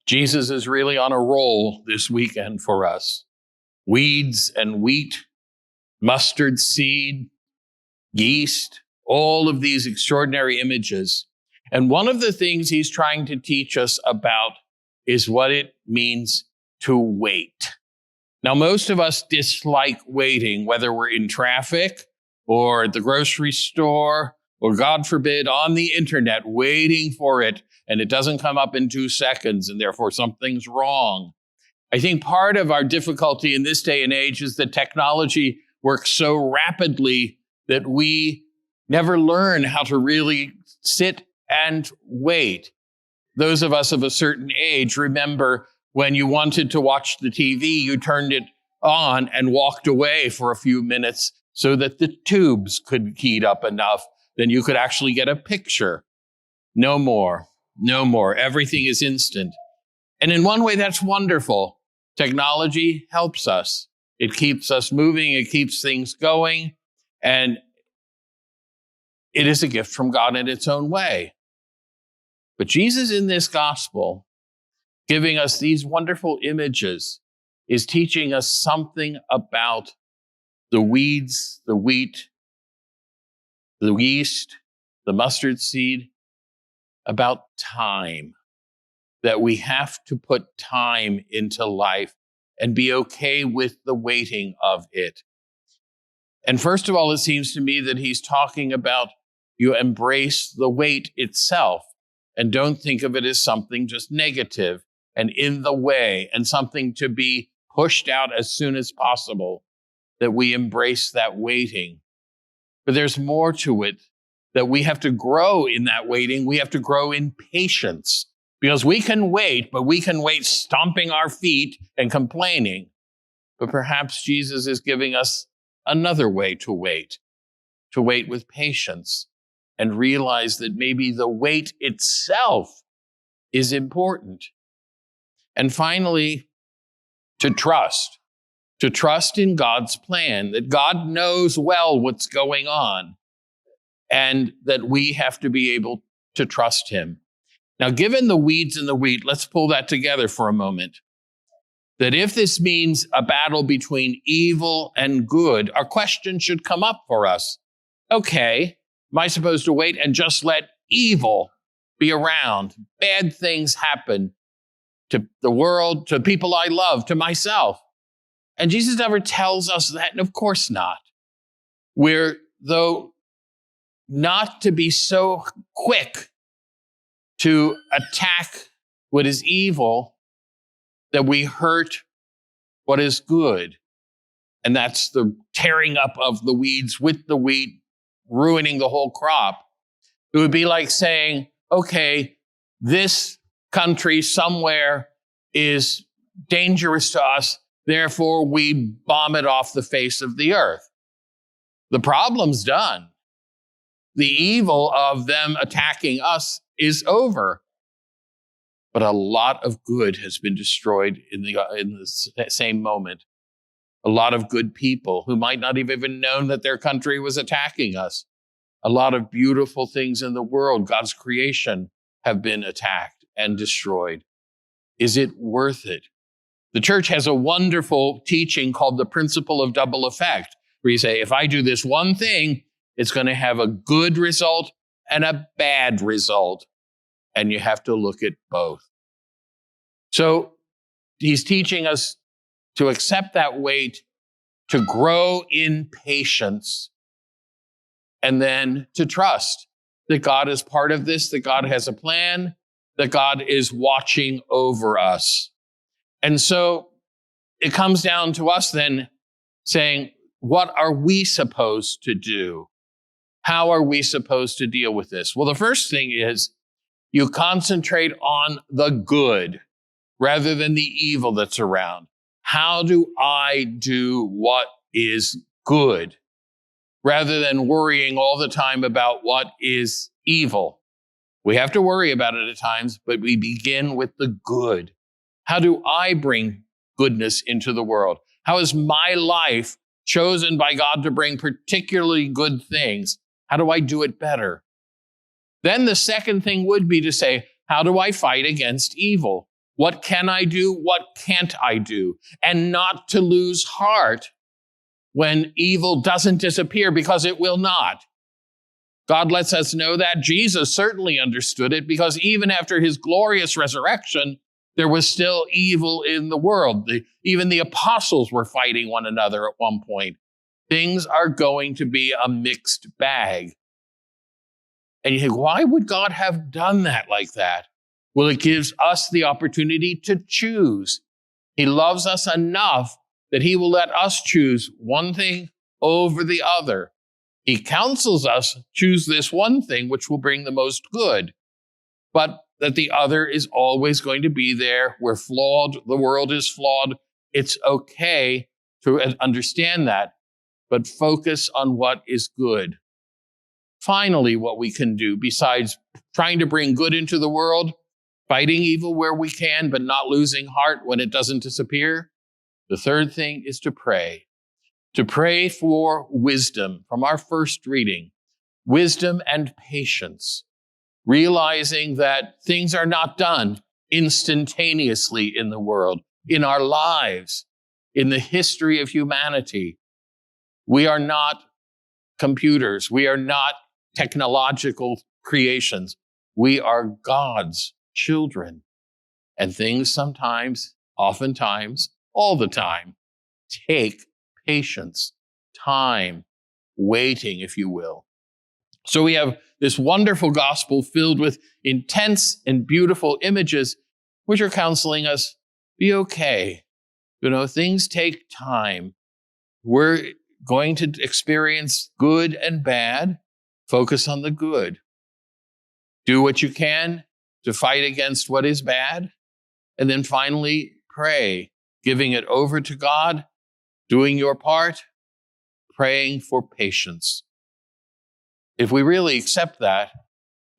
Jesus is really on a roll this weekend for us. Weeds and wheat, mustard seed, yeast, all of these extraordinary images. And one of the things he's trying to teach us about is what it means to wait. Now, most of us dislike waiting, whether we're in traffic or at the grocery store or, God forbid, on the internet, waiting for it, and it doesn't come up in 2 seconds, and therefore something's wrong. I think part of our difficulty in this day and age is that technology works so rapidly that we never learn how to really sit and wait. Those of us of a certain age remember when you wanted to watch the TV, you turned it on and walked away for a few minutes so that the tubes could heat up enough, then you could actually get a picture. No more. No more. Everything is instant. And in one way, that's wonderful. Technology helps us. It keeps us moving. It keeps things going. And it is a gift from God in its own way. But Jesus in this gospel, giving us these wonderful images, is teaching us something about the weeds, the wheat, the yeast, the mustard seed, about time, that we have to put time into life and be okay with the waiting of it. And first of all, it seems to me that he's talking about you embrace the wait itself and don't think of it as something just negative and in the way and something to be pushed out as soon as possible, that we embrace that waiting. But there's more to it, that we have to grow in that waiting. We have to grow in patience, because we can wait, but we can wait stomping our feet and complaining. But perhaps Jesus is giving us another way to wait with patience and realize that maybe the wait itself is important. And finally, to trust in God's plan, that God knows well what's going on, and that we have to be able to trust him. Now, given the weeds and the wheat, let's pull that together for a moment. That if this means a battle between evil and good, our question should come up for us. Okay, am I supposed to wait and just let evil be around? Bad things happen to the world, to people I love, to myself. And Jesus never tells us that, and of course not. We're, though, not to be so quick to attack what is evil that we hurt what is good. And that's the tearing up of the weeds with the wheat, ruining the whole crop. It would be like saying, okay, this country somewhere is dangerous to us, therefore we bomb it off the face of the earth. The problem's done. The evil of them attacking us is over. But a lot of good has been destroyed in the same moment. A lot of good people who might not have even known that their country was attacking us. A lot of beautiful things in the world, God's creation, have been attacked and destroyed. Is it worth it? The church has a wonderful teaching called the principle of double effect, where you say, if I do this one thing, it's going to have a good result and a bad result. And you have to look at both. So he's teaching us to accept that wait, to grow in patience, and then to trust that God is part of this, that God has a plan, that God is watching over us. And so it comes down to us then saying, what are we supposed to do? How are we supposed to deal with this? Well, the first thing is you concentrate on the good rather than the evil that's around. How do I do what is good rather than worrying all the time about what is evil? We have to worry about it at times, but we begin with the good. How do I bring goodness into the world? How is my life chosen by God to bring particularly good things? How do I do it better? Then the second thing would be to say, how do I fight against evil? What can I do? What can't I do? And not to lose heart when evil doesn't disappear, because it will not. God lets us know that. Jesus certainly understood it, because even after his glorious resurrection, there was still evil in the world. Even the apostles were fighting one another at one point. Things are going to be a mixed bag. And you think, why would God have done that like that? Well, it gives us the opportunity to choose. He loves us enough that he will let us choose one thing over the other. He counsels us choose this one thing which will bring the most good, but that the other is always going to be there. We're flawed. The world is flawed. It's okay to understand that, but focus on what is good. Finally, what we can do, besides trying to bring good into the world, fighting evil where we can, but not losing heart when it doesn't disappear, the third thing is to pray. To pray for wisdom from our first reading, wisdom and patience, realizing that things are not done instantaneously in the world, in our lives, in the history of humanity. We are not computers. We are not technological creations. We are God's children. And things sometimes, oftentimes, all the time, take patience, time, waiting, if you will. So we have this wonderful gospel filled with intense and beautiful images, which are counseling us, be okay. Things take time. We're going to experience good and bad. Focus on the good. Do what you can to fight against what is bad. And then finally, pray, giving it over to God, doing your part, praying for patience. If we really accept that,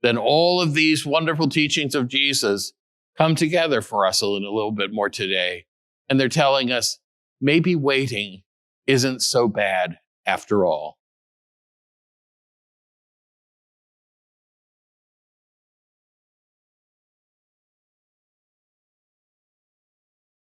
then all of these wonderful teachings of Jesus come together for us a little bit more today. And they're telling us maybe waiting isn't so bad after all.